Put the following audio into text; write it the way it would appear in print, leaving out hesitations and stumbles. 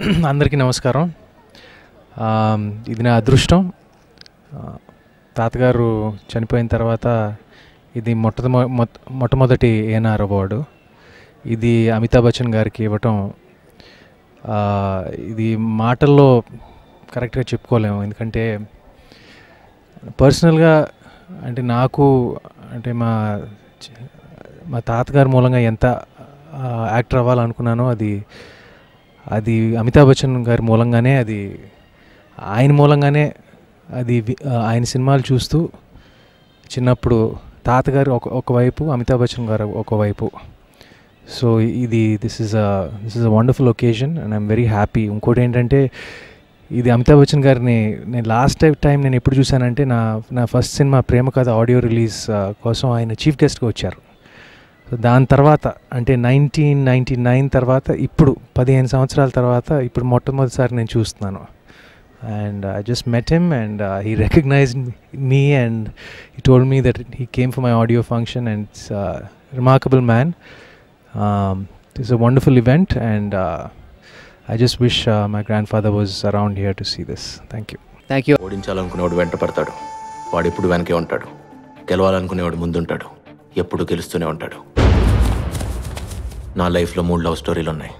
అందరికీ నమస్కారం. ఇది నా అదృష్టం. తాతగారు చనిపోయిన తర్వాత ఇది మొట్టమొదటి ఏఎన్ఆర్ అవార్డు. ఇది అమితాబ్ బచ్చన్ గారికి ఇవ్వటం ఇది మాటల్లో కరెక్ట్గా చెప్పుకోలేము. ఎందుకంటే పర్సనల్గా అంటే నాకు అంటే మా తాతగారి మూలంగా ఎంత యాక్టర్ అవ్వాలనుకున్నానో అది అమితాబ్ బచ్చన్ గారి మూలంగానే, ఆయన మూలంగానే ఆయన సినిమాలు చూస్తూ చిన్నప్పుడు తాతగారు ఒకవైపు, అమితాబ్ బచ్చన్ గారు ఒకవైపు. So this is a wonderful occasion and I'm very happy. ఇంకోటి ఏంటంటే ఇది అమితాబ్ బచ్చన్ గారిని నేను లాస్ట్ టైం నేను ఎప్పుడు చూశానంటే నా ఫస్ట్ సినిమా ప్రేమ కథ ఆడియో రిలీజ్ కోసం ఆయన చీఫ్ గెస్ట్గా వచ్చారు. సో దాని తర్వాత అంటే 1999 తర్వాత ఇప్పుడు 15 సంవత్సరాల తర్వాత ఇప్పుడు మొట్టమొదటిసారి నేను చూస్తున్నాను. And I just met him and he recognized me and he told me that he came for my audio function and it's a remarkable man. It's a wonderful event and I just wish my grandfather was around here to see this. Thank you. Thank you. ఓడించాలనుకునేవాడు వెంట పడతాడు, వాడు ఎప్పుడు వెనకే ఉంటాడు. గెలవాలనుకునేవాడు ముందుంటాడు, ఎప్పుడు గెలుస్తూనే ఉంటాడు. నా లైఫ్లో 3 లవ్ స్టోరీలు ఉన్నాయి.